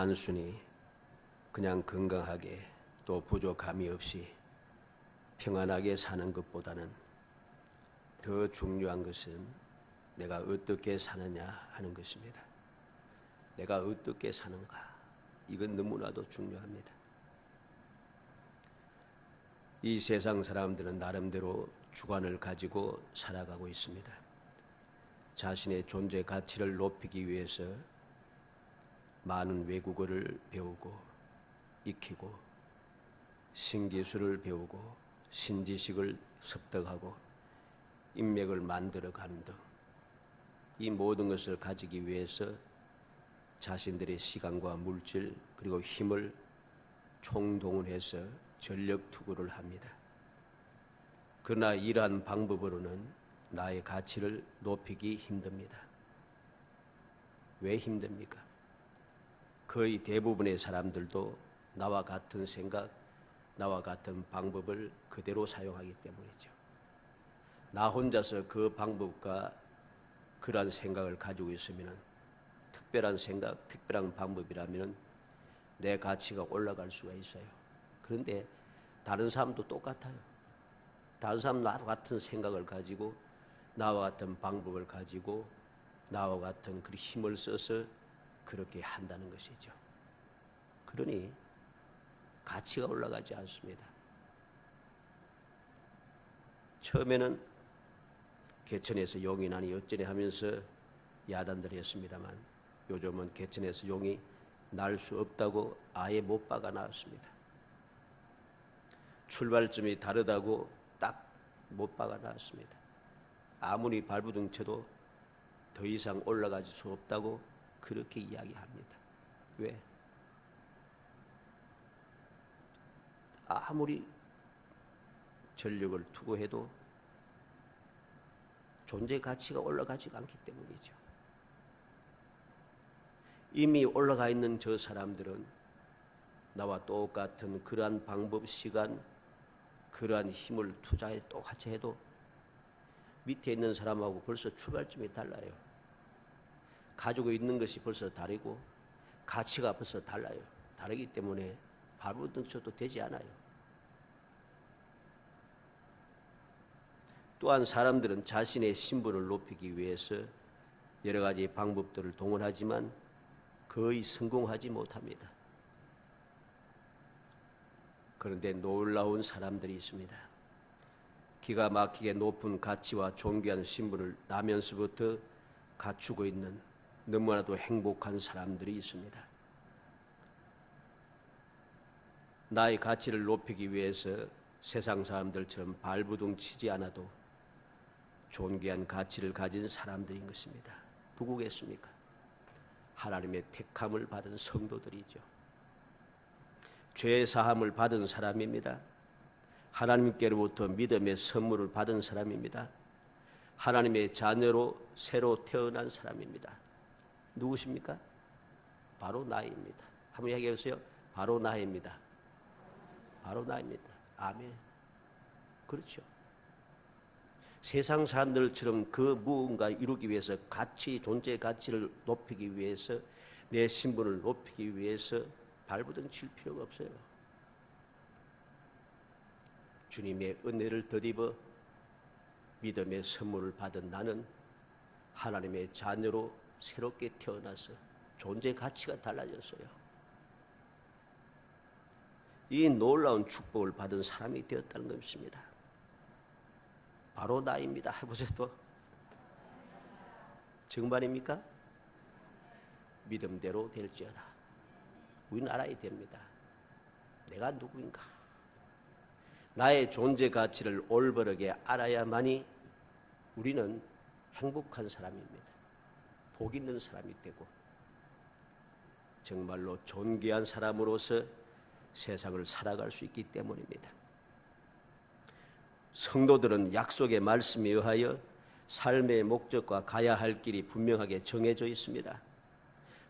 단순히 그냥 건강하게 또 부족함이 없이 평안하게 사는 것보다는 더 중요한 것은 내가 어떻게 사느냐 하는 것입니다. 내가 어떻게 사는가, 이건 너무나도 중요합니다. 이 세상 사람들은 나름대로 주관을 가지고 살아가고 있습니다. 자신의 존재 가치를 높이기 위해서 많은 외국어를 배우고 익히고 신기술을 배우고 신지식을 습득하고 인맥을 만들어가는 등 이 모든 것을 가지기 위해서 자신들의 시간과 물질 그리고 힘을 총동원해서 전력 투구를 합니다. 그러나 이러한 방법으로는 나의 가치를 높이기 힘듭니다. 왜 힘듭니까? 거의 대부분의 사람들도 나와 같은 생각, 나와 같은 방법을 그대로 사용하기 때문이죠. 나 혼자서 그 방법과 그러한 생각을 가지고 있으면, 특별한 생각, 특별한 방법이라면 내 가치가 올라갈 수가 있어요. 그런데 다른 사람도 똑같아요. 다른 사람 나와 같은 생각을 가지고 나와 같은 방법을 가지고 나와 같은 그 힘을 써서 그렇게 한다는 것이죠. 그러니 가치가 올라가지 않습니다. 처음에는 개천에서 용이 나니 어쩌네 하면서 야단들을 했습니다만 요즘은 개천에서 용이 날 수 없다고 아예 못 박아 나왔습니다. 출발점이 다르다고 딱 못 박아 나왔습니다. 아무리 발부둥 쳐도 더 이상 올라갈 수 없다고 그렇게 이야기합니다. 왜? 아무리 전력을 투구해도 존재 가치가 올라가지 않기 때문이죠. 이미 올라가 있는 저 사람들은 나와 똑같은 그러한 방법, 시간, 그러한 힘을 투자해 똑같이 해도 밑에 있는 사람하고 벌써 출발점이 달라요. 가지고 있는 것이 벌써 다르고 가치가 벌써 달라요. 다르기 때문에 발부둥 쳐도 되지 않아요. 또한 사람들은 자신의 신분을 높이기 위해서 여러 가지 방법들을 동원하지만 거의 성공하지 못합니다. 그런데 놀라운 사람들이 있습니다. 기가 막히게 높은 가치와 존귀한 신분을 나면서부터 갖추고 있는 너무나도 행복한 사람들이 있습니다. 나의 가치를 높이기 위해서 세상 사람들처럼 발부둥 치지 않아도 존귀한 가치를 가진 사람들인 것입니다. 누구겠습니까? 하나님의 택함을 받은 성도들이죠. 죄 사함을 받은 사람입니다. 하나님께로부터 믿음의 선물을 받은 사람입니다. 하나님의 자녀로 새로 태어난 사람입니다. 누구십니까? 바로 나입니다. 한번 이야기해 보세요. 바로 나입니다. 바로 나입니다. 아멘. 그렇죠. 세상 사람들처럼 그 무언가 이루기 위해서 가치, 존재 가치를 높이기 위해서 내 신분을 높이기 위해서 발부둥 칠 필요가 없어요. 주님의 은혜를 덧입어 믿음의 선물을 받은 나는 하나님의 자녀로 새롭게 태어나서 존재 가치가 달라졌어요. 이 놀라운 축복을 받은 사람이 되었다는 것입니다. 바로 나입니다. 해보세요. 또 정말입니까? 믿음대로 될지어다. 우리는 알아야 됩니다. 내가 누구인가? 나의 존재 가치를 올바르게 알아야만이 우리는 행복한 사람입니다. 복 있는 사람이 되고 정말로 존귀한 사람으로서 세상을 살아갈 수 있기 때문입니다. 성도들은 약속의 말씀에 의하여 삶의 목적과 가야 할 길이 분명하게 정해져 있습니다.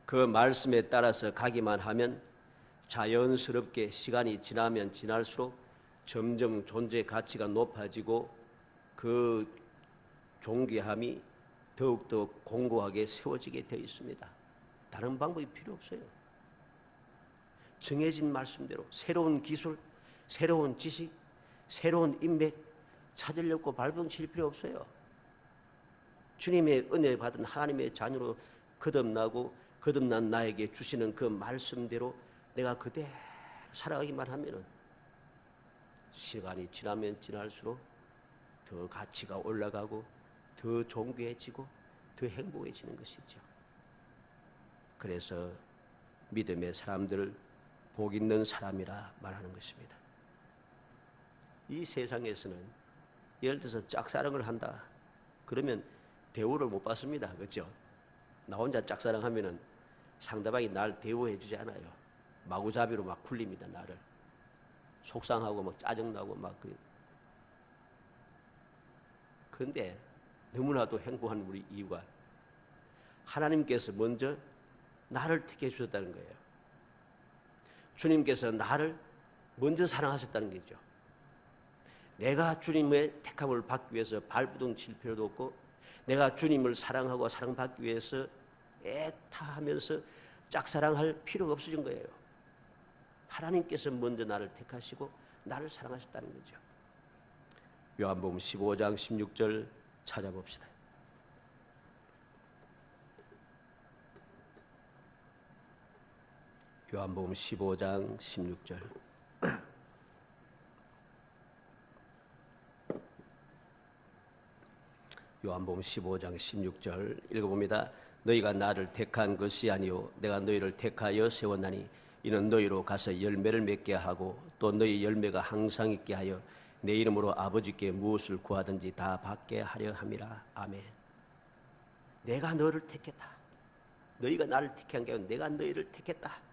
그 말씀에 따라서 가기만 하면 자연스럽게 시간이 지나면 지날수록 점점 존재 가치가 높아지고 그 존귀함이 더욱더 공고하게 세워지게 되어 있습니다. 다른 방법이 필요 없어요. 정해진 말씀대로 새로운 기술, 새로운 지식, 새로운 인맥 찾으려고 발버둥칠 필요 없어요. 주님의 은혜 받은 하나님의 자녀로 거듭난 나에게 주시는 그 말씀대로 내가 그대로 살아가기만 하면은 시간이 지나면 지날수록 더 가치가 올라가고 더 존귀해지고 더 행복해지는 것이죠. 그래서 믿음의 사람들을 복 있는 사람이라 말하는 것입니다. 이 세상에서는 예를 들어서 짝사랑을 한다 그러면 대우를 못 받습니다. 그렇죠? 나 혼자 짝사랑하면은 상대방이 날 대우해 주지 않아요. 마구잡이로 막 굴립니다. 나를 속상하고 막 짜증나고 막 그런데 너무나도 행복한 우리 이유가 하나님께서 먼저 나를 택해 주셨다는 거예요. 주님께서 나를 먼저 사랑하셨다는 거죠. 내가 주님의 택함을 받기 위해서 발버둥 칠 필요도 없고 내가 주님을 사랑하고 사랑받기 위해서 애타하면서 짝사랑할 필요가 없어진 거예요. 하나님께서 먼저 나를 택하시고 나를 사랑하셨다는 거죠. 요한복음 15장 16절 찾아봅시다. 요한복음 15장 16절. 요한복음 15장 16절 읽어봅니다. 너희가 나를 택한 것이 아니요 내가 너희를 택하여 세웠나니 이는 너희로 가서 열매를 맺게 하고 또 너희 열매가 항상 있게 하여 내 이름으로 아버지께 무엇을 구하든지 다 받게 하려 함이라. 아멘. 내가 너를 택했다. 너희가 나를 택한 게 아니라 내가 너희를 택했다.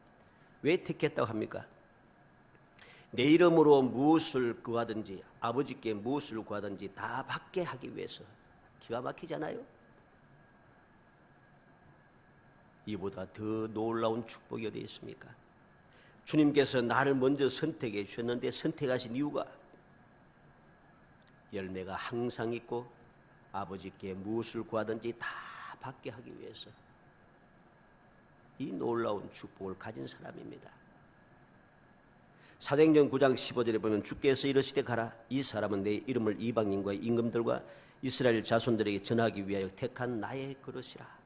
왜 택했다고 합니까? 내 이름으로 무엇을 구하든지 아버지께 무엇을 구하든지 다 받게 하기 위해서. 기가 막히잖아요. 이보다 더 놀라운 축복이 어디 있습니까? 주님께서 나를 먼저 선택해 주셨는데 선택하신 이유가 열매가 항상 있고 아버지께 무엇을 구하든지 다 받게 하기 위해서 이 놀라운 축복을 가진 사람입니다. 사도행전 9장 15절에 보면 주께서 이르시되 가라 이 사람은 내 이름을 이방인과 임금들과 이스라엘 자손들에게 전하기 위하여 택한 나의 그릇이라.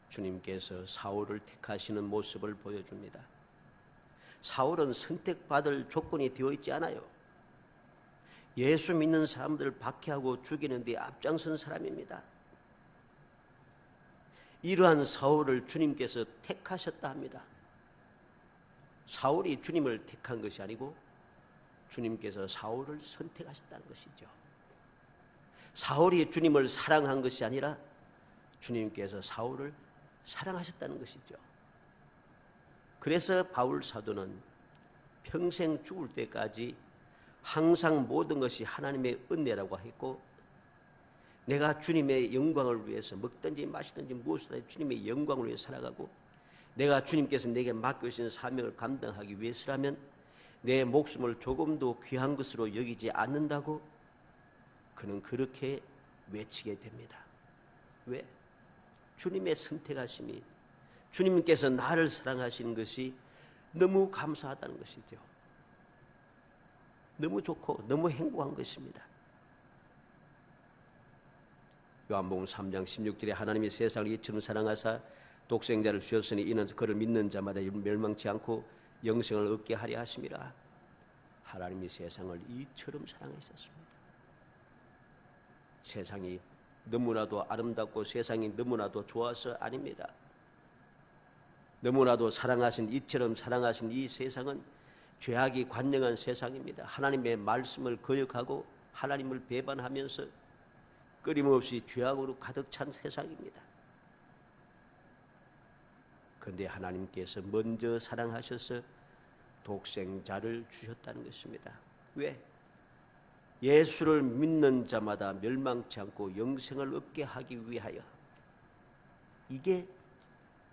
주님께서 사울을 택하시는 모습을 보여줍니다. 사울은 선택받을 조건이 되어 있지 않아요. 예수 믿는 사람들을 박해하고 죽이는 데 앞장선 사람입니다. 이러한 사울을 주님께서 택하셨다 합니다. 사울이 주님을 택한 것이 아니고 주님께서 사울을 선택하셨다는 것이죠. 사울이 주님을 사랑한 것이 아니라 주님께서 사울을 사랑하셨다는 것이죠. 그래서 바울 사도는 평생 죽을 때까지 항상 모든 것이 하나님의 은혜라고 했고 내가 주님의 영광을 위해서 먹든지 마시든지 무엇이든 주님의 영광을 위해 살아가고 내가 주님께서 내게 맡겨주신 사명을 감당하기 위해서라면 내 목숨을 조금도 귀한 것으로 여기지 않는다고 그는 그렇게 외치게 됩니다. 왜? 주님의 선택하심이 주님께서 나를 사랑하시는 것이 너무 감사하다는 것이죠. 너무 좋고 너무 행복한 것입니다. 요한복음 3장 16절에 하나님이 세상을 이처럼 사랑하사 독생자를 주셨으니 이는 그를 믿는 자마다 멸망치 않고 영생을 얻게 하려 하심이라. 하나님이 세상을 이처럼 사랑하셨습니다. 세상이 너무나도 아름답고 세상이 너무나도 좋아서 아닙니다. 너무나도 사랑하신 이처럼 사랑하신 이 세상은 죄악이 관영한 세상입니다. 하나님의 말씀을 거역하고 하나님을 배반하면서 끊임없이 죄악으로 가득 찬 세상입니다. 그런데 하나님께서 먼저 사랑하셔서 독생자를 주셨다는 것입니다. 왜? 예수를 믿는 자마다 멸망치 않고 영생을 얻게 하기 위하여. 이게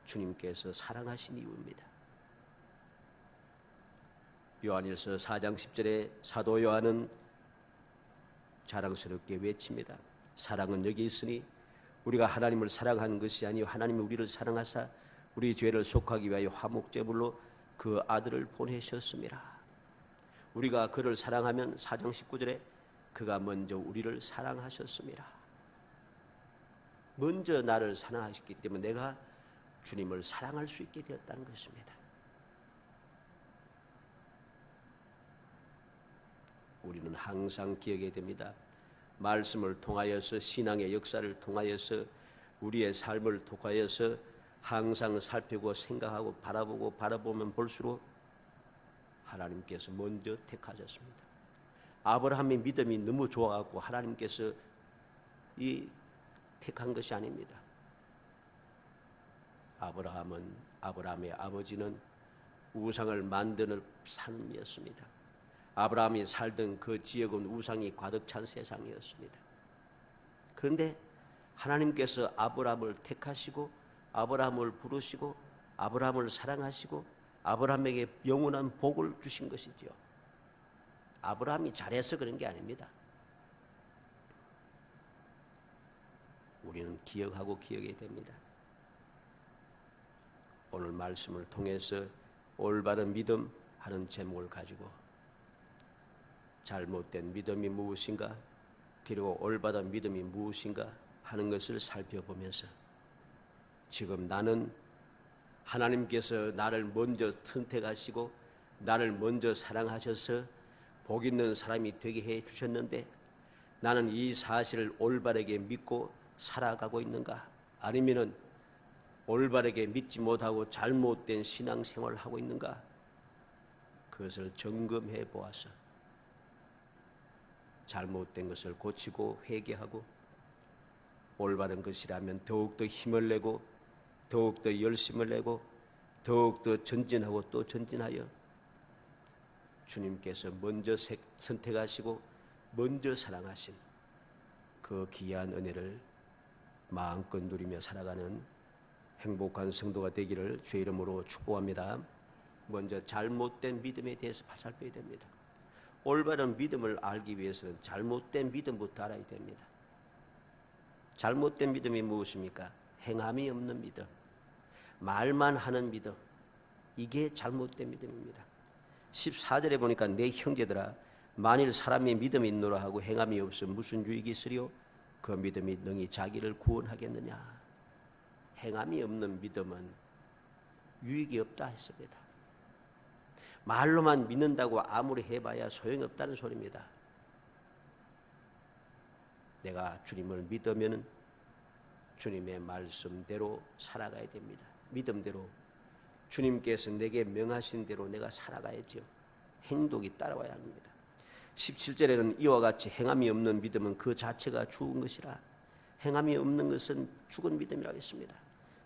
주님께서 사랑하신 이유입니다. 요한일서 4장 10절에 사도 요한은 자랑스럽게 외칩니다. 사랑은 여기 있으니 우리가 하나님을 사랑하는 것이 아니요 하나님이 우리를 사랑하사 우리 죄를 속하기 위하여 화목제물로 그 아들을 보내셨습니다. 우리가 그를 사랑하면 4장 19절에 그가 먼저 우리를 사랑하셨습니다. 먼저 나를 사랑하셨기 때문에 내가 주님을 사랑할 수 있게 되었다는 것입니다. 우리는 항상 기억해야 됩니다. 말씀을 통하여서 신앙의 역사를 통하여서 우리의 삶을 통하여서 항상 살피고 생각하고 바라보면 볼수록 하나님께서 먼저 택하셨습니다. 아브라함의 믿음이 너무 좋아갖고 하나님께서 이 택한 것이 아닙니다. 아브라함의 아버지는 우상을 만드는 삶이었습니다. 아브라함이 살던 그 지역은 우상이 가득 찬 세상이었습니다. 그런데 하나님께서 아브라함을 택하시고 아브라함을 부르시고 아브라함을 사랑하시고 아브라함에게 영원한 복을 주신 것이지요. 아브라함이 잘해서 그런 게 아닙니다. 우리는 기억하고 기억해야 됩니다. 오늘 말씀을 통해서 올바른 믿음 하는 제목을 가지고 잘못된 믿음이 무엇인가, 그리고 올바른 믿음이 무엇인가 하는 것을 살펴보면서 지금 나는 하나님께서 나를 먼저 선택하시고 나를 먼저 사랑하셔서 복 있는 사람이 되게 해 주셨는데 나는 이 사실을 올바르게 믿고 살아가고 있는가, 아니면은 올바르게 믿지 못하고 잘못된 신앙생활을 하고 있는가, 그것을 점검해 보아서 잘못된 것을 고치고 회개하고 올바른 것이라면 더욱더 힘을 내고 더욱더 열심을 내고 더욱더 전진하고 또 전진하여 주님께서 먼저 선택하시고 먼저 사랑하신 그 귀한 은혜를 마음껏 누리며 살아가는 행복한 성도가 되기를 주의 이름으로 축복합니다. 먼저 잘못된 믿음에 대해서 살펴야 됩니다. 올바른 믿음을 알기 위해서는 잘못된 믿음부터 알아야 됩니다. 잘못된 믿음이 무엇입니까? 행함이 없는 믿음, 말만 하는 믿음, 이게 잘못된 믿음입니다. 14절에 보니까 내 형제들아 만일 사람이 믿음이 있노라 하고 행함이 없으면 무슨 유익이 있으리요? 그 믿음이 능히 자기를 구원하겠느냐. 행함이 없는 믿음은 유익이 없다 했습니다. 말로만 믿는다고 아무리 해봐야 소용없다는 소리입니다. 내가 주님을 믿으면 주님의 말씀대로 살아가야 됩니다. 믿음대로 주님께서 내게 명하신 대로 내가 살아가야죠. 행동이 따라와야 합니다. 17절에는 이와 같이 행함이 없는 믿음은 그 자체가 죽은 것이라. 행함이 없는 것은 죽은 믿음이라고 했습니다.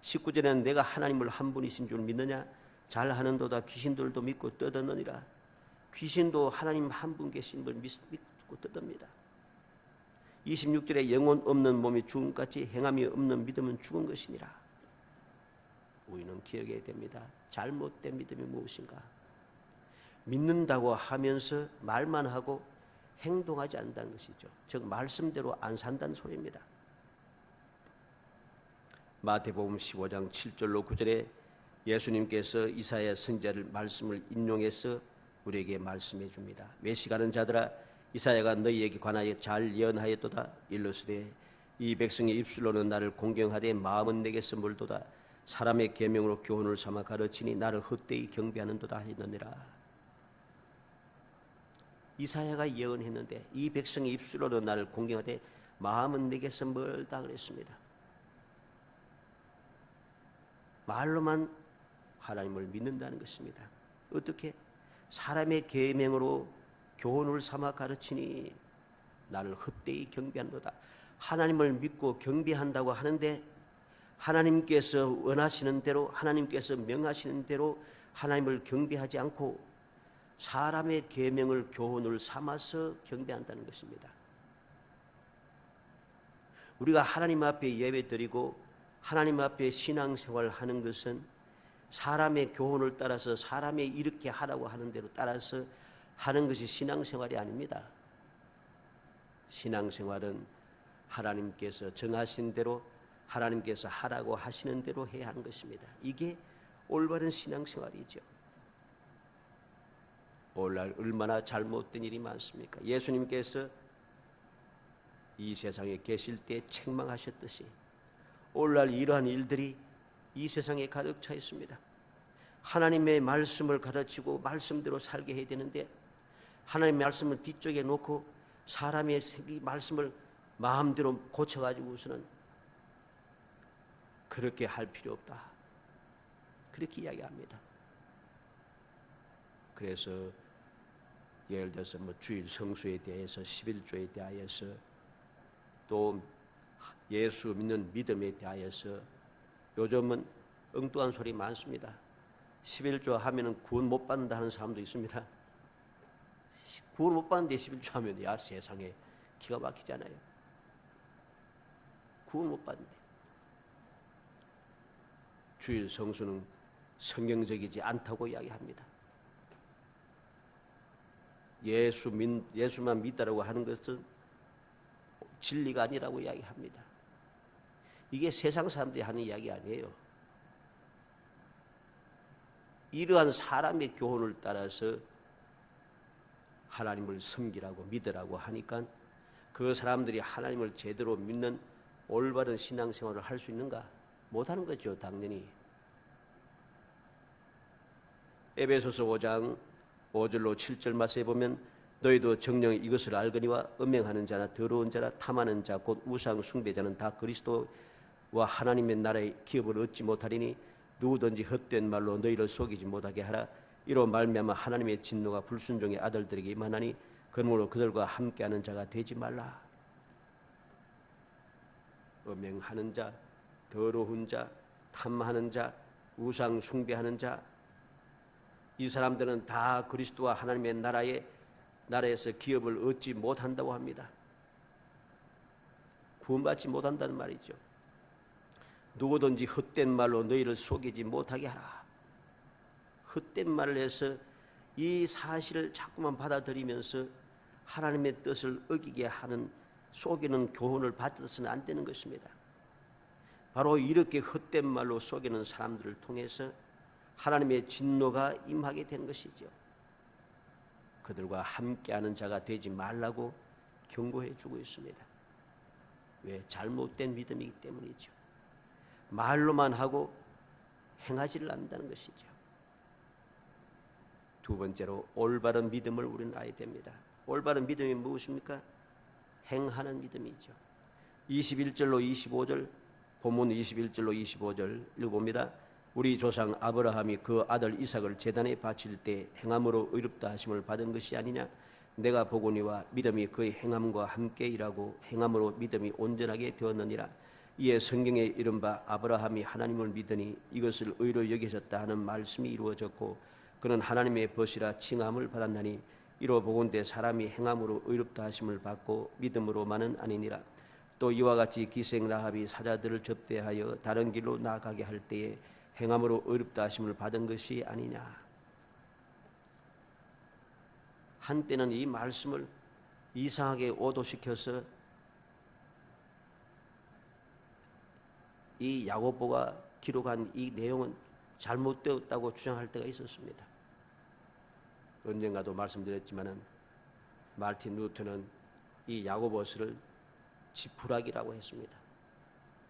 19절에는 내가 하나님을 한 분이신 줄 믿느냐? 잘하는도다 귀신들도 믿고 떠드느니라. 귀신도 하나님 한 분 계신 걸 믿고 떠듭니다. 26절에 영혼 없는 몸이 죽음같이 행함이 없는 믿음은 죽은 것이니라. 우리는 기억해야 됩니다. 잘못된 믿음이 무엇인가? 믿는다고 하면서 말만 하고 행동하지 않는다는 것이죠. 즉 말씀대로 안 산다는 소리입니다. 마태복음 15장 7절로 9절에 예수님께서 이사야 선지자를 말씀을 인용해서 우리에게 말씀해 줍니다. 외식하는 자들아 이사야가 너희에게 관하여 잘 예언하였도다. 일러스되 이 백성의 입술로는 나를 공경하되 마음은 내게서 멀도다. 사람의 계명으로 교훈을 삼아 가르치니 나를 헛되이 경배하는도다 하였느니라. 이사야가 예언했는데 이 백성의 입술로는 나를 공경하되 마음은 내게서 멀다 그랬습니다. 말로만 하나님을 믿는다는 것입니다. 어떻게? 사람의 계명으로 교훈을 삼아 가르치니 나를 헛되이 경배한도다. 하나님을 믿고 경배한다고 하는데 하나님께서 원하시는 대로 하나님께서 명하시는 대로 하나님을 경배하지 않고 사람의 계명을 교훈을 삼아서 경배한다는 것입니다. 우리가 하나님 앞에 예배드리고 하나님 앞에 신앙생활을 하는 것은 사람의 교훈을 따라서 사람이 이렇게 하라고 하는 대로 따라서 하는 것이 신앙생활이 아닙니다. 신앙생활은 하나님께서 정하신 대로 하나님께서 하라고 하시는 대로 해야 하는 것입니다. 이게 올바른 신앙생활이죠. 오늘날 얼마나 잘못된 일이 많습니까? 예수님께서 이 세상에 계실 때 책망하셨듯이 오늘날 이러한 일들이 이 세상에 가득 차 있습니다. 하나님의 말씀을 가르치고 말씀대로 살게 해야 되는데 하나님의 말씀을 뒤쪽에 놓고 사람의 말씀을 마음대로 고쳐가지고서는 그렇게 할 필요 없다, 그렇게 이야기합니다. 그래서 예를 들어서 주일 성수에 대해서 11조에 대하여서 또 예수 믿는 믿음에 대하여서 요즘은 엉뚱한 소리 많습니다. 11조 하면은 구원 못 받는다 하는 사람도 있습니다. 구원 못 받는데 11조 하면 야 세상에 기가 막히잖아요. 구원 못 받는데. 주일 성수는 성경적이지 않다고 이야기합니다. 예수만 믿다라고 하는 것은 진리가 아니라고 이야기합니다. 이게 세상 사람들이 하는 이야기 아니에요. 이러한 사람의 교훈을 따라서 하나님을 섬기라고 믿으라고 하니까 그 사람들이 하나님을 제대로 믿는 올바른 신앙생활을 할 수 있는가? 못하는 거죠, 당연히. 에베소서 5장 5절로 7절 말씀에 보면 너희도 정녕 이것을 알거니와 음행하는 자나 더러운 자나 탐하는 자 곧 우상 숭배자는 다 그리스도와 하나님의 나라의 기업을 얻지 못하리니 누구든지 헛된 말로 너희를 속이지 못하게 하라. 이로 말미암아 하나님의 진노가 불순종의 아들들에게 임하나니 그러므로 그들과 함께하는 자가 되지 말라. 음행하는 자, 더러운 자, 탐하는 자, 우상 숭배하는 자, 이 사람들은 다 그리스도와 하나님의 나라에서 기업을 얻지 못한다고 합니다. 구원받지 못한다는 말이죠. 누구든지 헛된 말로 너희를 속이지 못하게 하라. 헛된 말을 해서 이 사실을 자꾸만 받아들이면서 하나님의 뜻을 어기게 하는 속이는 교훈을 받아서는 안 되는 것입니다. 바로 이렇게 헛된 말로 속이는 사람들을 통해서 하나님의 진노가 임하게 된 것이죠. 그들과 함께하는 자가 되지 말라고 경고해 주고 있습니다. 왜? 잘못된 믿음이기 때문이죠. 말로만 하고 행하지를 않는다는 것이죠. 두 번째로 올바른 믿음을 우리는 알아야 됩니다. 올바른 믿음이 무엇입니까? 행하는 믿음이죠. 21절로 25절 본문 21절로 25절 읽어봅니다. 우리 조상 아브라함이 그 아들 이삭을 제단에 바칠 때 행함으로 의롭다 하심을 받은 것이 아니냐. 내가 보거니와 믿음이 그의 행함과 함께 일하고 행함으로 믿음이 온전하게 되었느니라. 이에 성경에 이른바 아브라함이 하나님을 믿으니 이것을 의로 여기셨다 하는 말씀이 이루어졌고 그는 하나님의 벗이라 칭함을 받았나니 이로 보건대 사람이 행함으로 의롭다 하심을 받고 믿음으로만은 아니니라. 또 이와 같이 기생 라합이 사자들을 접대하여 다른 길로 나아가게 할 때에 행함으로 의롭다 하심을 받은 것이 아니냐. 한때는 이 말씀을 이상하게 오도시켜서 이 야고보가 기록한 이 내용은 잘못되었다고 주장할 때가 있었습니다. 언젠가도 말씀드렸지만은 마르틴 루터는 이 야고보서를 지푸라기라고 했습니다.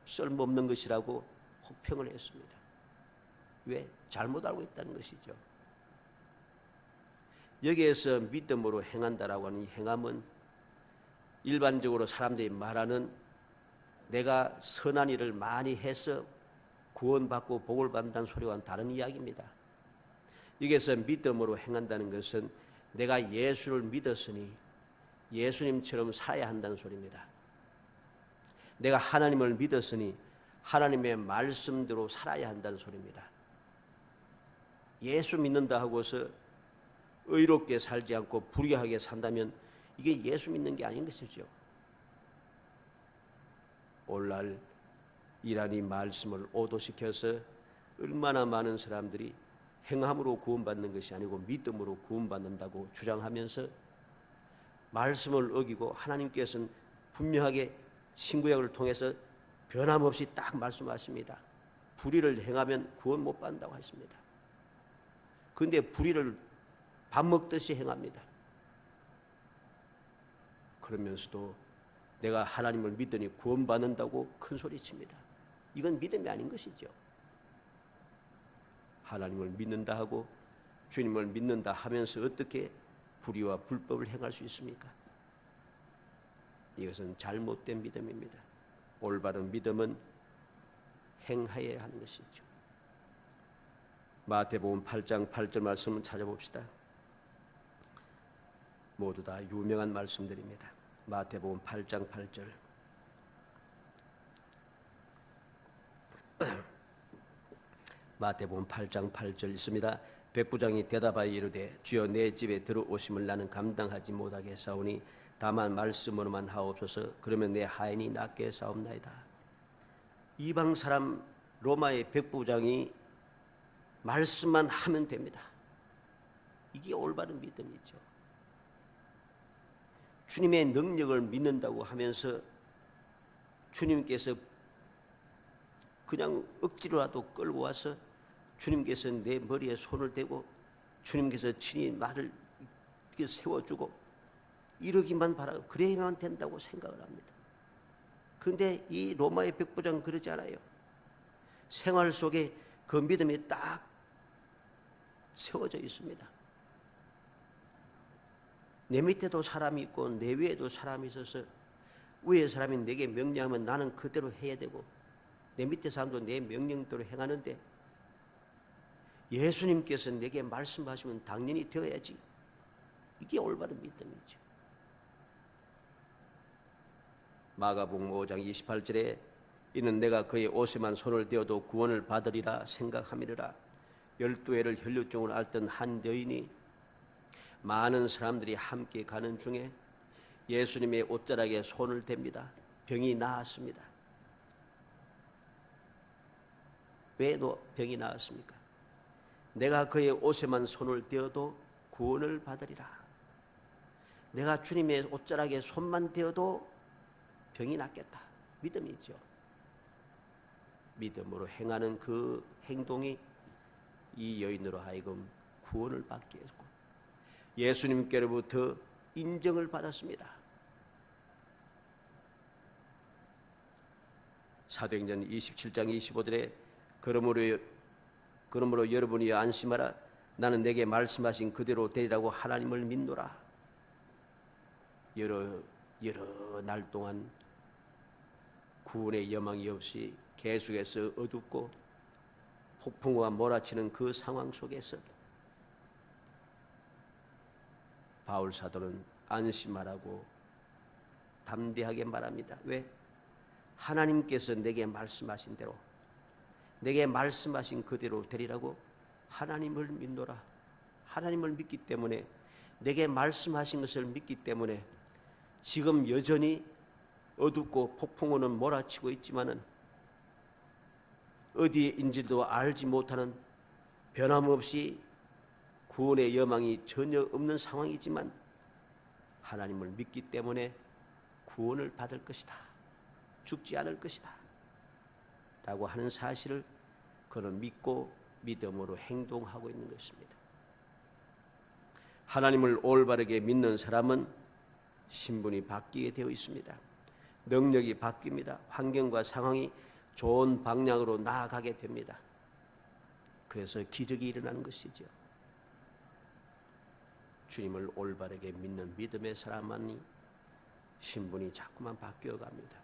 쓸모없는 것이라고 혹평을 했습니다. 왜? 잘못 알고 있다는 것이죠. 여기에서 믿음으로 행한다라고 하는 이 행함은 일반적으로 사람들이 말하는 내가 선한 일을 많이 해서 구원받고 복을 받는다는 소리와는 다른 이야기입니다. 여기에서 믿음으로 행한다는 것은 내가 예수를 믿었으니 예수님처럼 살아야 한다는 소리입니다. 내가 하나님을 믿었으니 하나님의 말씀대로 살아야 한다는 소리입니다. 예수 믿는다 하고서 의롭게 살지 않고 불의하게 산다면 이게 예수 믿는 게 아닌 것이죠. 오늘날 이러한 이 말씀을 오도시켜서 얼마나 많은 사람들이 행함으로 구원받는 것이 아니고 믿음으로 구원받는다고 주장하면서 말씀을 어기고 하나님께서는 분명하게 신구약을 통해서 변함없이 딱 말씀하십니다. 불의를 행하면 구원 못 받는다고 하십니다. 그런데 불의를 밥 먹듯이 행합니다. 그러면서도 내가 하나님을 믿으니 구원받는다고 큰 소리칩니다. 이건 믿음이 아닌 것이죠. 하나님을 믿는다 하고 주님을 믿는다 하면서 어떻게 불의와 불법을 행할 수 있습니까? 이것은 잘못된 믿음입니다. 올바른 믿음은 행하여야 하는 것이죠. 마태복음 8장 8절 말씀을 찾아봅시다. 모두 다 유명한 말씀들입니다. 마태복음 8장 8절. 마태복음 8장 8절 있습니다. 백부장이 대답하여 이르되 주여 내 집에 들어오심을 나는 감당하지 못하겠사오니 다만 말씀으로만 하옵소서. 그러면 내 하인이 낫게 사옵나이다. 이방 사람 로마의 백부장이 말씀만 하면 됩니다. 이게 올바른 믿음이죠. 주님의 능력을 믿는다고 하면서 주님께서 그냥 억지로라도 끌고 와서 주님께서 내 머리에 손을 대고 주님께서 친히 나를 세워주고 이러기만 바라고 그래야만 된다고 생각을 합니다. 그런데 이 로마의 백부장 그러지 않아요. 생활 속에 그 믿음이 딱 세워져 있습니다. 내 밑에도 사람이 있고 내 위에도 사람이 있어서 위에 사람이 내게 명령하면 나는 그대로 해야 되고 내 밑에 사람도 내 명령대로 행하는데 예수님께서 내게 말씀하시면 당연히 되어야지. 이게 올바른 믿음이죠. 마가복음 5장 28절에 이는 내가 그의 옷에만 손을 대어도 구원을 받으리라 생각함이라. 12해를 혈루증을 앓던 한 여인이 많은 사람들이 함께 가는 중에 예수님의 옷자락에 손을 댑니다. 병이 나았습니다. 왜 병이 나았습니까? 내가 그의 옷에만 손을 대어도 구원을 받으리라. 내가 주님의 옷자락에 손만 대어도 병이 낫겠다. 믿음이죠. 믿음으로 행하는 그 행동이 이 여인으로 하여금 구원을 받게 했고 예수님께로부터 인정을 받았습니다. 사도행전 27장 25절에 그러므로 여러분이 안심하라. 나는 내게 말씀하신 그대로 되리라고 하나님을 믿노라. 여러 날 동안 구원의 여망이 없이 계속해서 어둡고 폭풍우가 몰아치는 그 상황 속에서 바울 사도는 안심하라고 담대하게 말합니다. 왜? 하나님께서 내게 말씀하신 대로 내게 말씀하신 그대로 되리라고 하나님을 믿노라. 하나님을 믿기 때문에 내게 말씀하신 것을 믿기 때문에 지금 여전히 어둡고 폭풍우는 몰아치고 있지만은 어디인지도 알지 못하는 변함없이 구원의 여망이 전혀 없는 상황이지만 하나님을 믿기 때문에 구원을 받을 것이다. 죽지 않을 것이다. 라고 하는 사실을 그는 믿고 믿음으로 행동하고 있는 것입니다. 하나님을 올바르게 믿는 사람은 신분이 바뀌게 되어 있습니다. 능력이 바뀝니다. 환경과 상황이 좋은 방향으로 나아가게 됩니다. 그래서 기적이 일어나는 것이죠. 주님을 올바르게 믿는 믿음의 사람만이 신분이 자꾸만 바뀌어 갑니다.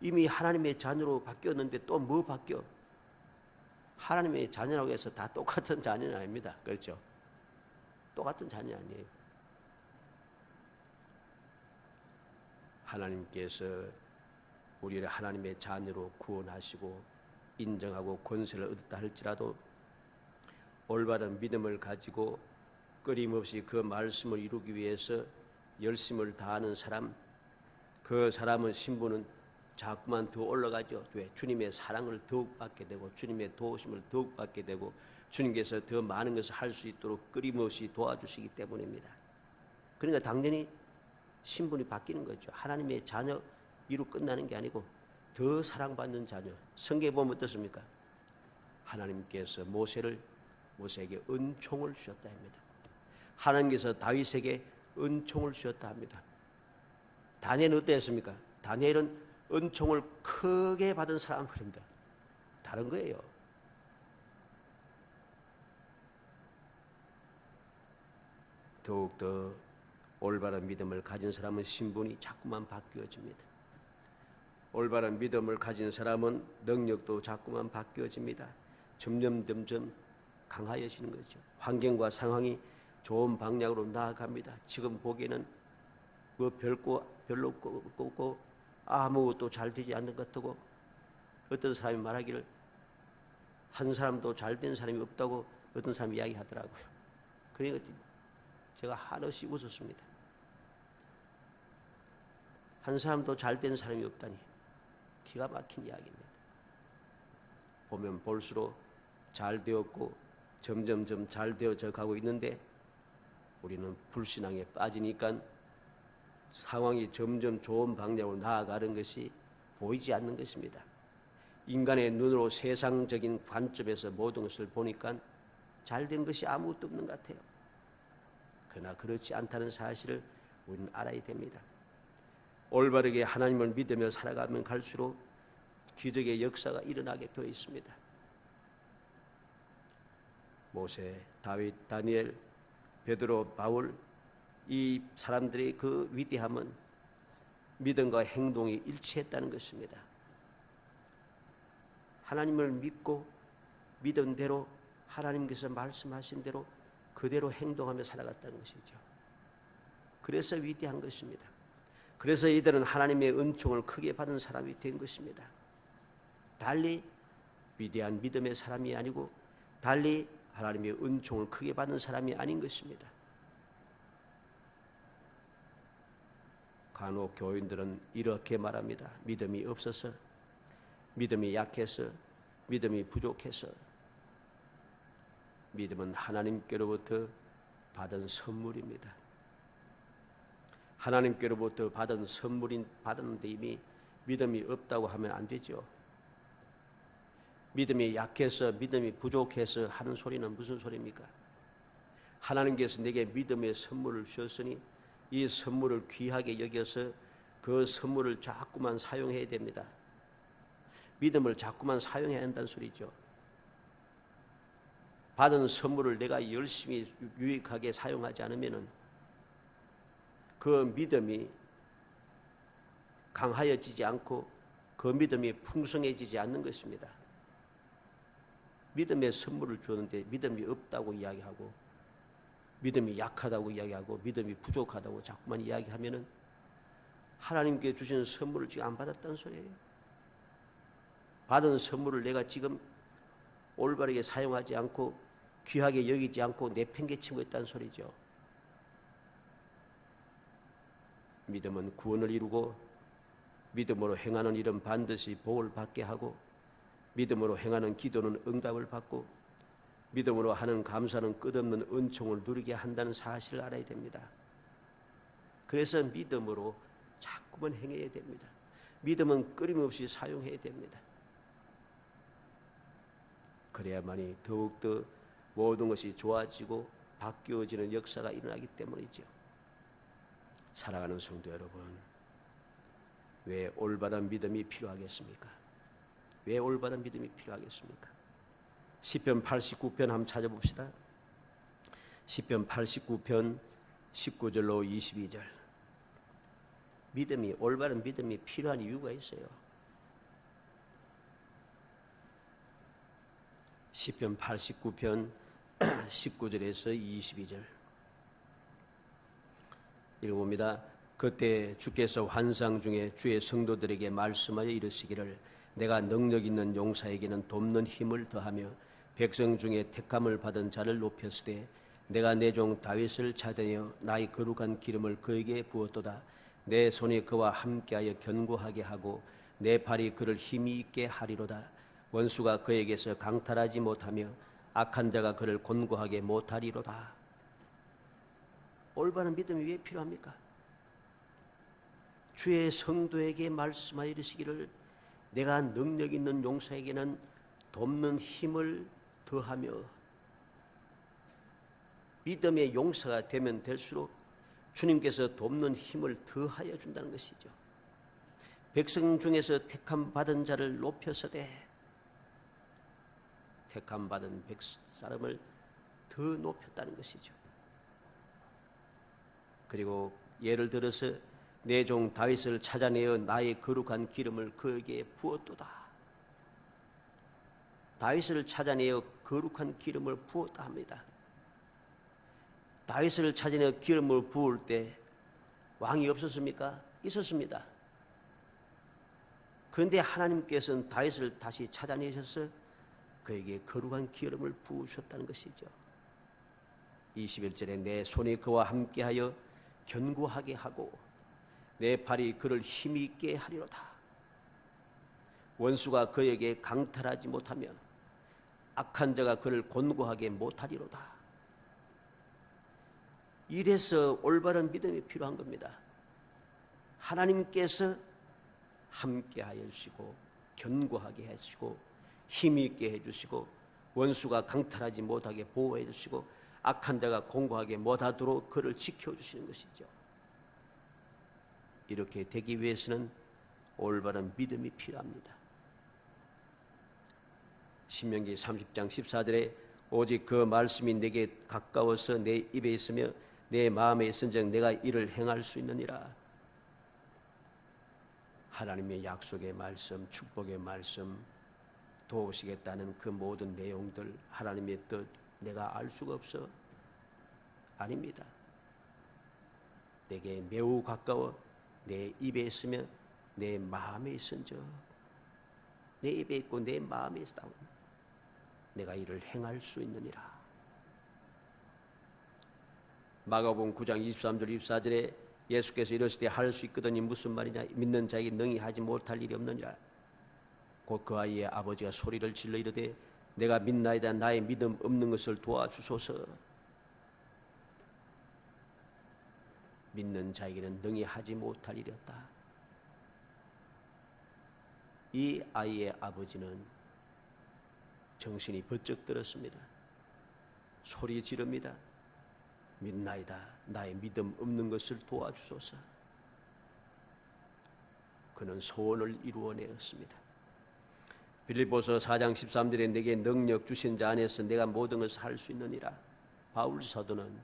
이미 하나님의 자녀로 바뀌었는데 또 뭐 바뀌어? 하나님의 자녀라고 해서 다 똑같은 자녀는 아닙니다. 그렇죠? 똑같은 자녀 아니에요. 하나님께서 우리를 하나님의 자녀로 구원하시고 인정하고 권세를 얻었다 할지라도 올바른 믿음을 가지고 끊임없이 그 말씀을 이루기 위해서 열심을 다하는 사람, 그 사람의 신분은 자꾸만 더 올라가죠. 왜? 주님의 사랑을 더욱 받게 되고 주님의 도우심을 더욱 받게 되고 주님께서 더 많은 것을 할 수 있도록 끊임없이 도와주시기 때문입니다. 그러니까 당연히 신분이 바뀌는 거죠. 하나님의 자녀 이루 끝나는 게 아니고 더 사랑받는 자녀. 성경에 보면 어떻습니까? 하나님께서 모세에게 은총을 주셨다 합니다. 하나님께서 다윗에게 은총을 주셨다 합니다. 다니엘은 어땠습니까? 다니엘은 은총을 크게 받은 사람입니다. 다른 거예요. 더욱더 올바른 믿음을 가진 사람은 신분이 자꾸만 바뀌어집니다. 올바른 믿음을 가진 사람은 능력도 자꾸만 바뀌어집니다. 점점 강하여지는 거죠. 환경과 상황이 좋은 방향으로 나아갑니다. 지금 보기에는 뭐 별로 없고 아무것도 잘 되지 않는 것 같고, 어떤 사람이 말하기를 한 사람도 잘 된 사람이 없다고 어떤 사람이 이야기하더라고요. 그러니까 제가 한없이 웃었습니다. 한 사람도 잘 된 사람이 없다니 기가 막힌 이야기입니다. 보면 볼수록 잘 되었고 점점 잘 되어져 가고 있는데, 우리는 불신앙에 빠지니까 상황이 점점 좋은 방향으로 나아가는 것이 보이지 않는 것입니다. 인간의 눈으로 세상적인 관점에서 모든 것을 보니까 잘된 것이 아무것도 없는 것 같아요. 그러나 그렇지 않다는 사실을 우리는 알아야 됩니다. 올바르게 하나님을 믿으며 살아가면 갈수록 기적의 역사가 일어나게 되어 있습니다. 모세, 다윗, 다니엘, 베드로, 바울, 이 사람들의 그 위대함은 믿음과 행동이 일치했다는 것입니다. 하나님을 믿고 믿은 대로 하나님께서 말씀하신 대로 그대로 행동하며 살아갔다는 것이죠. 그래서 위대한 것입니다. 그래서 이들은 하나님의 은총을 크게 받은 사람이 된 것입니다. 달리 위대한 믿음의 사람이 아니고 달리 하나님의 은총을 크게 받은 사람이 아닌 것입니다. 간혹 교인들은 이렇게 말합니다. 믿음이 없어서, 믿음이 약해서, 믿음이 부족해서. 믿음은 하나님께로부터 받은 선물입니다. 하나님께로부터 받은 선물인 받았는데 이미 믿음이 없다고 하면 안 되죠. 믿음이 약해서, 믿음이 부족해서 하는 소리는 무슨 소리입니까? 하나님께서 내게 믿음의 선물을 주셨으니 이 선물을 귀하게 여겨서 그 선물을 자꾸만 사용해야 됩니다. 믿음을 자꾸만 사용해야 한다는 소리죠. 받은 선물을 내가 열심히 유익하게 사용하지 않으면 그 믿음이 강하여지지 않고 그 믿음이 풍성해지지 않는 것입니다. 믿음의 선물을 주었는데 믿음이 없다고 이야기하고 믿음이 약하다고 이야기하고 믿음이 부족하다고 자꾸만 이야기하면은 하나님께 주신 선물을 지금 안 받았다는 소리예요. 받은 선물을 내가 지금 올바르게 사용하지 않고 귀하게 여기지 않고 내팽개치고 있다는 소리죠. 믿음은 구원을 이루고 믿음으로 행하는 일은 반드시 복을 받게 하고 믿음으로 행하는 기도는 응답을 받고 믿음으로 하는 감사는 끝없는 은총을 누리게 한다는 사실을 알아야 됩니다. 그래서 믿음으로 자꾸만 행해야 됩니다. 믿음은 끊임없이 사용해야 됩니다. 그래야만이 더욱더 모든 것이 좋아지고 바뀌어지는 역사가 일어나기 때문이죠. 사랑하는 성도 여러분, 왜 올바른 믿음이 필요하겠습니까? 왜 올바른 믿음이 필요하겠습니까? 시편 89편 한번 찾아봅시다. 시편 89편 19절로 22절. 믿음이, 올바른 믿음이 필요한 이유가 있어요. 시편 89편 19절에서 22절 읽어봅니다. 그때 주께서 환상 중에 주의 성도들에게 말씀하여 이르시기를 내가 능력 있는 용사에게는 돕는 힘을 더하며 백성 중에 택함을 받은 자를 높였으되 내가 내 종 다윗을 찾으며 나의 거룩한 기름을 그에게 부었도다. 내 손이 그와 함께하여 견고하게 하고 내 팔이 그를 힘이 있게 하리로다. 원수가 그에게서 강탈하지 못하며 악한 자가 그를 곤고하게 못하리로다. 올바른 믿음이 왜 필요합니까? 주의 성도에게 말씀하여 이르시기를 내가 능력 있는 용사에게는 돕는 힘을 더하며, 믿음의 용사가 되면 될수록 주님께서 돕는 힘을 더하여 준다는 것이죠. 백성 중에서 택함 받은 자를 높여서되 택함 받은 사람을 더 높였다는 것이죠. 그리고 예를 들어서 내 종 다윗을 찾아내어 나의 거룩한 기름을 그에게 부었도다. 다윗을 찾아내어 거룩한 기름을 부었다 합니다. 다윗을 찾아내어 기름을 부을 때 왕이 없었습니까? 있었습니다. 그런데 하나님께서는 다윗을 다시 찾아내셔서 그에게 거룩한 기름을 부으셨다는 것이죠. 21절에 내 손이 그와 함께하여 견고하게 하고 내 팔이 그를 힘이 있게 하리로다. 원수가 그에게 강탈하지 못하며 악한 자가 그를 곤고하게 못하리로다. 이래서 올바른 믿음이 필요한 겁니다. 하나님께서 함께하여 주시고 견고하게 해주시고 힘이 있게 해주시고 원수가 강탈하지 못하게 보호해 주시고 악한 자가 공고하게 못하도록 그를 지켜주시는 것이죠. 이렇게 되기 위해서는 올바른 믿음이 필요합니다. 신명기 30장 14절에 오직 그 말씀이 내게 가까워서 내 입에 있으며 내 마음에 있은즉 내가 이를 행할 수 있느니라. 하나님의 약속의 말씀, 축복의 말씀, 도우시겠다는 그 모든 내용들, 하나님의 뜻 내가 알 수가 없어? 아닙니다. 내게 매우 가까워 내 입에 있으며 내 마음에 있은즉, 내 입에 있고 내 마음에 있다. 내가 이를 행할 수 있느니라. 마가복음 9장 23절 24절에 예수께서 이러시되 할 수 있거든이 무슨 말이냐, 믿는 자에게 능히 하지 못할 일이 없느니라. 곧 그 아이의 아버지가 소리를 질러 이르되 내가 믿나이다, 나의 믿음 없는 것을 도와주소서. 믿는 자에게는 능히 하지 못할 일이었다. 이 아이의 아버지는 정신이 번쩍 들었습니다. 소리 지릅니다. 믿나이다, 나의 믿음 없는 것을 도와주소서. 그는 소원을 이루어내었습니다. 빌립보서 4장 13절에 내게 능력 주신 자 안에서 내가 모든 것을 할 수 있느니라. 바울 사도는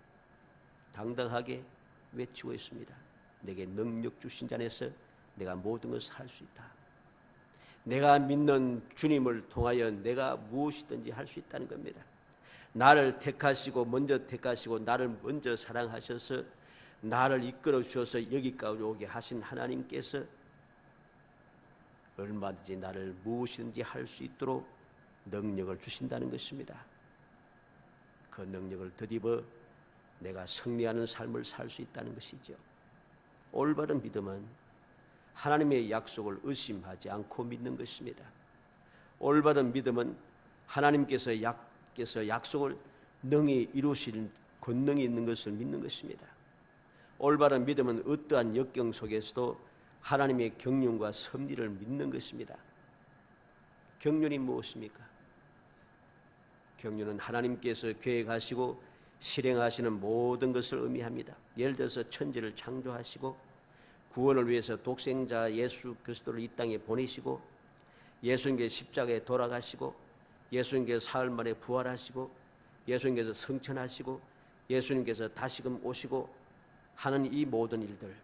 당당하게 외치고 있습니다. 내게 능력 주신 자 안에서 내가 모든 것을 할 수 있다. 내가 믿는 주님을 통하여 내가 무엇이든지 할 수 있다는 겁니다. 나를 택하시고 먼저 택하시고 나를 먼저 사랑하셔서 나를 이끌어 주셔서 여기까지 오게 하신 하나님께서 얼마든지 나를 무엇이든지 할 수 있도록 능력을 주신다는 것입니다. 그 능력을 덧입어 내가 승리하는 삶을 살 수 있다는 것이죠. 올바른 믿음은 하나님의 약속을 의심하지 않고 믿는 것입니다. 올바른 믿음은 하나님께서 약속을 능히 이루실 권능이 있는 것을 믿는 것입니다. 올바른 믿음은 어떠한 역경 속에서도 하나님의 경륜과 섭리를 믿는 것입니다. 경륜이 무엇입니까? 경륜은 하나님께서 계획하시고 실행하시는 모든 것을 의미합니다. 예를 들어서 천지를 창조하시고 구원을 위해서 독생자 예수 그리스도를 이 땅에 보내시고 예수님께서 십자가에 돌아가시고 예수님께서 사흘 만에 부활하시고 예수님께서 성천하시고 예수님께서 다시금 오시고 하는 이 모든 일들,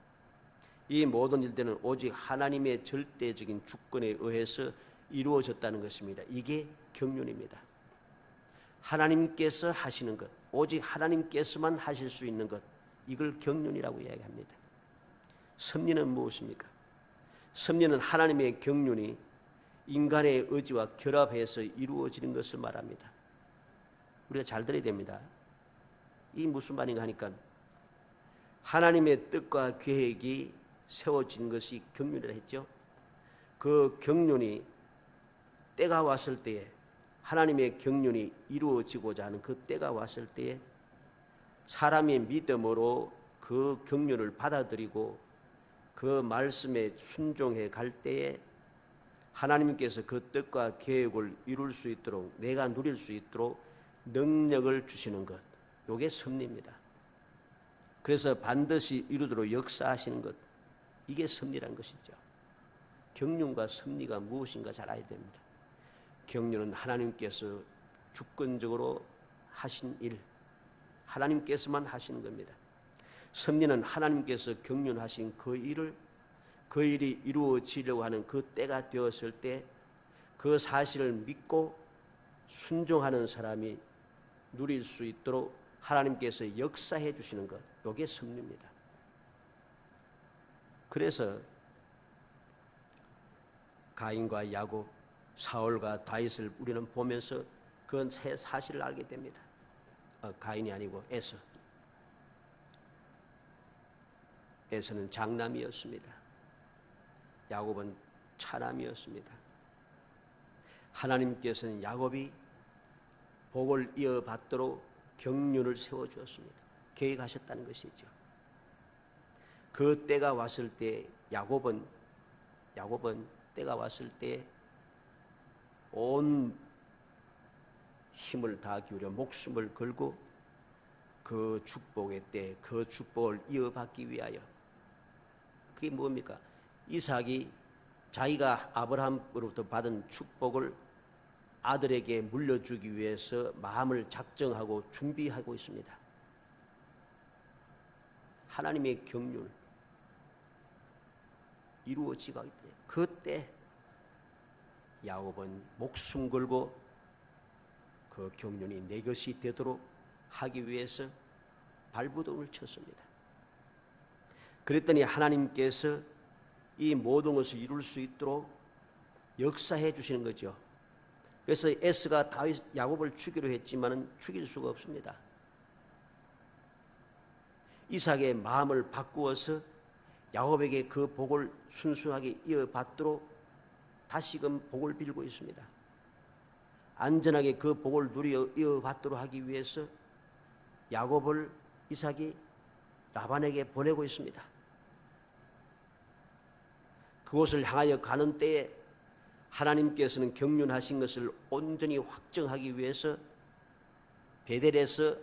이 모든 일들은 오직 하나님의 절대적인 주권에 의해서 이루어졌다는 것입니다. 이게 경륜입니다. 하나님께서 하시는 것, 오직 하나님께서만 하실 수 있는 것, 이걸 경륜이라고 이야기합니다. 섭리는 무엇입니까? 섭리는 하나님의 경륜이 인간의 의지와 결합해서 이루어지는 것을 말합니다. 우리가 잘 들어야 됩니다. 이 무슨 말인가 하니까 하나님의 뜻과 계획이 세워진 것이 경륜이라 했죠. 그 경륜이 때가 왔을 때에, 하나님의 경륜이 이루어지고자 하는 그 때가 왔을 때에 사람의 믿음으로 그 경륜을 받아들이고 그 말씀에 순종해 갈 때에 하나님께서 그 뜻과 계획을 이룰 수 있도록, 내가 누릴 수 있도록 능력을 주시는 것, 이게 섭리입니다. 그래서 반드시 이루도록 역사하시는 것, 이게 섭리란 것이죠. 경륜과 섭리가 무엇인가 잘 알아야 됩니다. 경륜은 하나님께서 주권적으로 하신 일, 하나님께서만 하시는 겁니다. 섭리는 하나님께서 경륜하신 그 일을, 그 일이 이루어지려고 하는 그 때가 되었을 때 그 사실을 믿고 순종하는 사람이 누릴 수 있도록 하나님께서 역사해 주시는 것, 이게 섭리입니다. 그래서 가인과 야곱, 사울과 다윗을 우리는 보면서 그 세 사실을 알게 됩니다. 가인이 아니고 에서. 에서는 장남이었습니다. 야곱은 차남이었습니다. 하나님께서는 야곱이 복을 이어받도록 경륜을 세워주었습니다. 계획하셨다는 것이죠. 그 때가 왔을 때 야곱은 때가 왔을 때 온 힘을 다 기울여 목숨을 걸고 그 축복의 때, 그 축복을 이어받기 위하여, 그게 뭡니까? 이삭이 자기가 아브라함으로부터 받은 축복을 아들에게 물려주기 위해서 마음을 작정하고 준비하고 있습니다. 하나님의 경륜 이루어지고 있대. 그때 야곱은 목숨 걸고 그 경륜이 내 것이 되도록 하기 위해서 발버둥을 쳤습니다. 그랬더니 하나님께서 이 모든 것을 이룰 수 있도록 역사해 주시는 거죠. 그래서 에스가 다윗 야곱을 죽이려 했지만은 죽일 수가 없습니다. 이삭의 마음을 바꾸어서 야곱에게 그 복을 순수하게 이어받도록 다시금 복을 빌고 있습니다. 안전하게 그 복을 누려 이어받도록 하기 위해서 야곱을 이삭이 라반에게 보내고 있습니다. 그곳을 향하여 가는 때에 하나님께서는 경륜하신 것을 온전히 확정하기 위해서 베델에서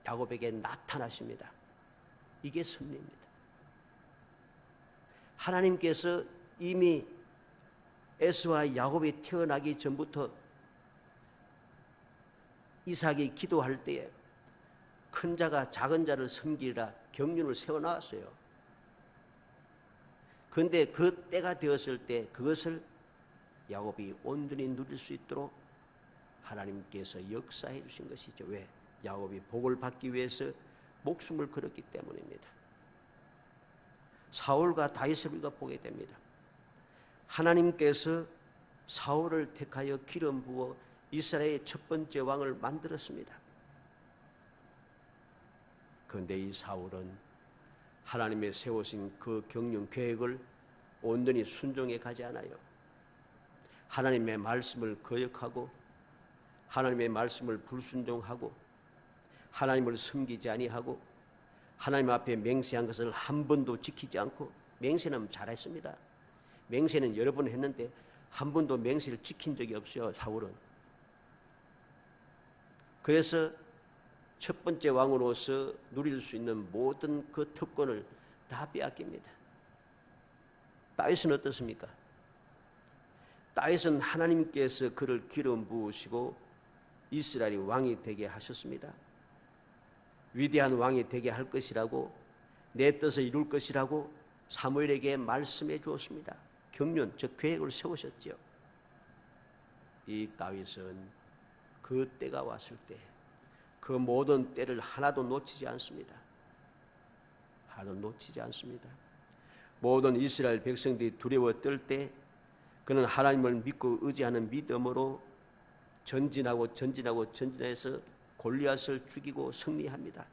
야곱에게 나타나십니다. 이게 섭리입니다. 하나님께서 이미 에서와 야곱이 태어나기 전부터 이삭이 기도할 때에 큰 자가 작은 자를 섬기라 경륜을 세워놨어요. 그런데 그 때가 되었을 때 그것을 야곱이 온전히 누릴 수 있도록 하나님께서 역사해 주신 것이죠. 왜? 야곱이 복을 받기 위해서 목숨을 걸었기 때문입니다. 사울과 다윗을 우리가 보게 됩니다. 하나님께서 사울을 택하여 기름 부어 이스라엘의 첫 번째 왕을 만들었습니다. 그런데 이 사울은 하나님의 세우신 그 경륜 계획을 온전히 순종해 가지 않아요. 하나님의 말씀을 거역하고 하나님의 말씀을 불순종하고 하나님을 섬기지 아니하고 하나님 앞에 맹세한 것을 한 번도 지키지 않고, 맹세는 잘했습니다. 맹세는 여러 번 했는데 한 번도 맹세를 지킨 적이 없어요. 사울은. 그래서 첫 번째 왕으로서 누릴 수 있는 모든 그 특권을 다 빼앗깁니다. 다윗은 어떻습니까? 다윗은 하나님께서 그를 기름 부으시고 이스라엘이 왕이 되게 하셨습니다. 위대한 왕이 되게 할 것이라고, 내 뜻을 이룰 것이라고 사무엘에게 말씀해 주었습니다. 경륜, 즉 계획을 세우셨죠. 이 다윗은 그 때가 왔을 때 그 모든 때를 하나도 놓치지 않습니다. 하나도 놓치지 않습니다. 모든 이스라엘 백성들이 두려워 떨 때 그는 하나님을 믿고 의지하는 믿음으로 전진해서 골리앗을 죽이고 승리합니다.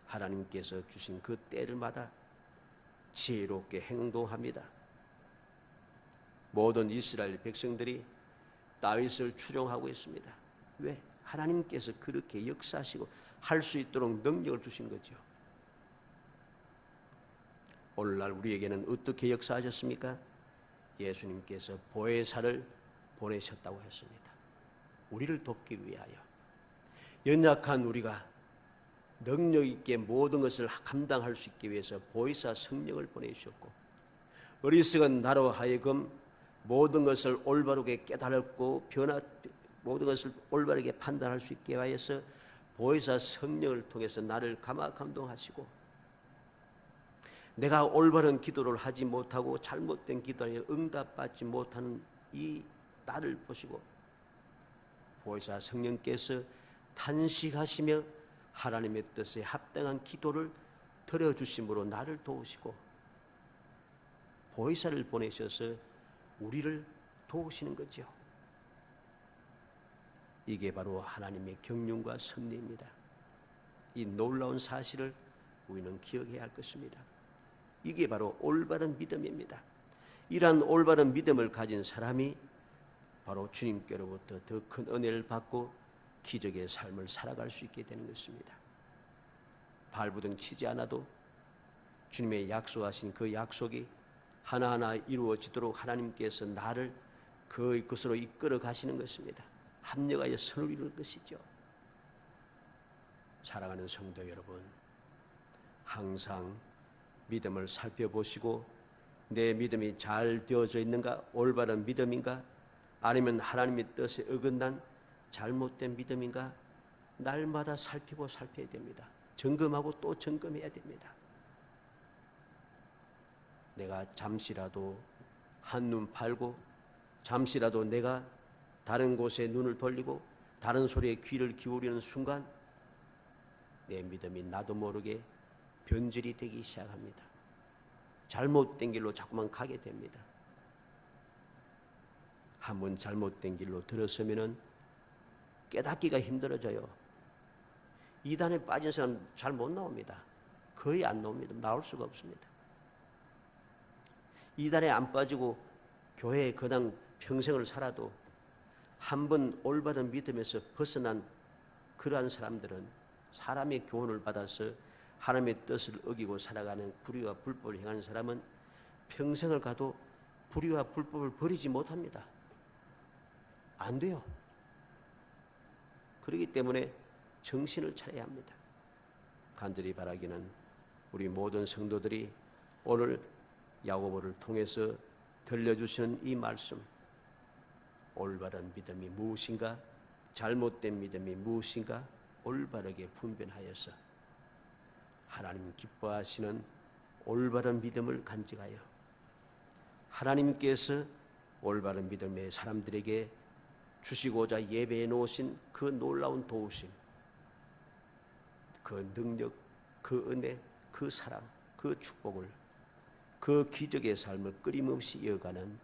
하나님께서 주신 그 때를마다 지혜롭게 행동합니다. 모든 이스라엘 백성들이 다윗을 추종하고 있습니다. 왜? 하나님께서 그렇게 역사하시고 할 수 있도록 능력을 주신 거죠. 오늘날 우리에게는 어떻게 역사하셨습니까? 예수님께서 보혜사를 보내셨다고 했습니다. 우리를 돕기 위하여. 연약한 우리가 능력 있게 모든 것을 감당할 수 있기 위해서 보혜사 성령을 보내주셨고, 어리석은 나로 하여금 모든 것을 올바르게 깨달았고 모든 것을 올바르게 판단할 수 있게 하여서 보혜사 성령을 통해서 나를 감화감동하시고, 내가 올바른 기도를 하지 못하고 잘못된 기도에 응답받지 못하는 이 나를 보시고 보혜사 성령께서 탄식하시며 하나님의 뜻에 합당한 기도를 드려주심으로 나를 도우시고 보혜사를 보내셔서 우리를 도우시는 거죠. 이게 바로 하나님의 경륜과 섭리입니다. 이 놀라운 사실을 우리는 기억해야 할 것입니다. 이게 바로 올바른 믿음입니다. 이러한 올바른 믿음을 가진 사람이 바로 주님께로부터 더 큰 은혜를 받고 기적의 삶을 살아갈 수 있게 되는 것입니다. 발부둥 치지 않아도 주님의 약속하신 그 약속이 하나하나 이루어지도록 하나님께서 나를 그것으로 이끌어 가시는 것입니다. 합력하여 선을 이루는 것이죠. 사랑하는 성도 여러분, 항상 믿음을 살펴보시고 내 믿음이 잘 되어져 있는가, 올바른 믿음인가, 아니면 하나님의 뜻에 어긋난 잘못된 믿음인가, 날마다 살피고 살펴야 됩니다. 점검하고 또 점검해야 됩니다. 내가 잠시라도 한눈 팔고 잠시라도 내가 다른 곳에 눈을 돌리고 다른 소리에 귀를 기울이는 순간 내 믿음이 나도 모르게 변질이 되기 시작합니다. 잘못된 길로 자꾸만 가게 됩니다. 한번 잘못된 길로 들어서면은 깨닫기가 힘들어져요. 이단에 빠진 사람 잘 못 나옵니다. 거의 안 나옵니다. 나올 수가 없습니다. 이단에 안 빠지고 교회에 그냥 평생을 살아도 한번 올바른 믿음에서 벗어난 그러한 사람들은 사람의 교훈을 받아서 하나님의 뜻을 어기고 살아가는 불의와 불법을 행하는 사람은 평생을 가도 불의와 불법을 버리지 못합니다. 안 돼요. 그렇기 때문에 정신을 차려야 합니다. 간절히 바라기는 우리 모든 성도들이 오늘 야고보를 통해서 들려주시는 이 말씀, 올바른 믿음이 무엇인가, 잘못된 믿음이 무엇인가 올바르게 분별하여서 하나님 기뻐하시는 올바른 믿음을 간직하여 하나님께서 올바른 믿음의 사람들에게 주시고자 예배해 놓으신 그 놀라운 도우심, 그 능력, 그 은혜, 그 사랑, 그 축복을, 그 기적의 삶을 끊임없이 이어가는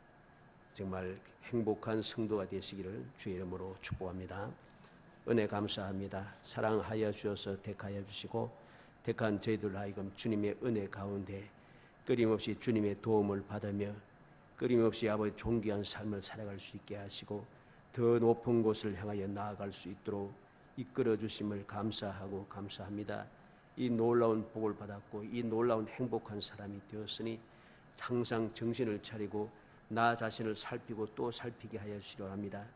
정말 행복한 성도가 되시기를 주의 이름으로 축복합니다. 은혜 감사합니다. 사랑하여 주셔서 택하여 주시고 택한 저희들 하여금 주님의 은혜 가운데 끊임없이 주님의 도움을 받으며 끊임없이 아버지 존귀한 삶을 살아갈 수 있게 하시고 더 높은 곳을 향하여 나아갈 수 있도록 이끌어 주심을 감사하고 감사합니다. 이 놀라운 복을 받았고 이 놀라운 행복한 사람이 되었으니 항상 정신을 차리고 나 자신을 살피고 또 살피게 하여 주시려 합니다.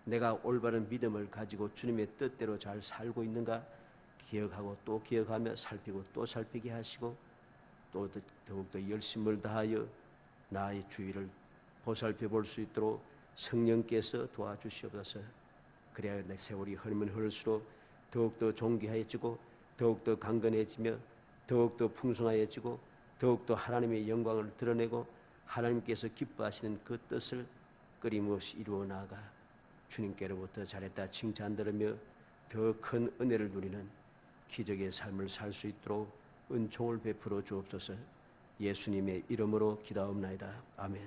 내가 올바른 믿음을 가지고 주님의 뜻대로 잘 살고 있는가 기억하고 또 기억하며 살피고 또 살피게 하시고 또 더욱더 열심을 다하여 나의 주의를 보살펴 볼 수 있도록 성령께서 도와주시옵소서. 그래야 내 세월이 흐르면 흐를수록 더욱더 존귀해지고 더욱더 강건해지며 더욱더 풍성해지고 더욱더 하나님의 영광을 드러내고 하나님께서 기뻐하시는 그 뜻을 끊임없이 이루어 나아가 주님께로부터 잘했다 칭찬 들으며 더 큰 은혜를 누리는 기적의 삶을 살 수 있도록 은총을 베풀어 주옵소서. 예수님의 이름으로 기도하옵나이다. 아멘.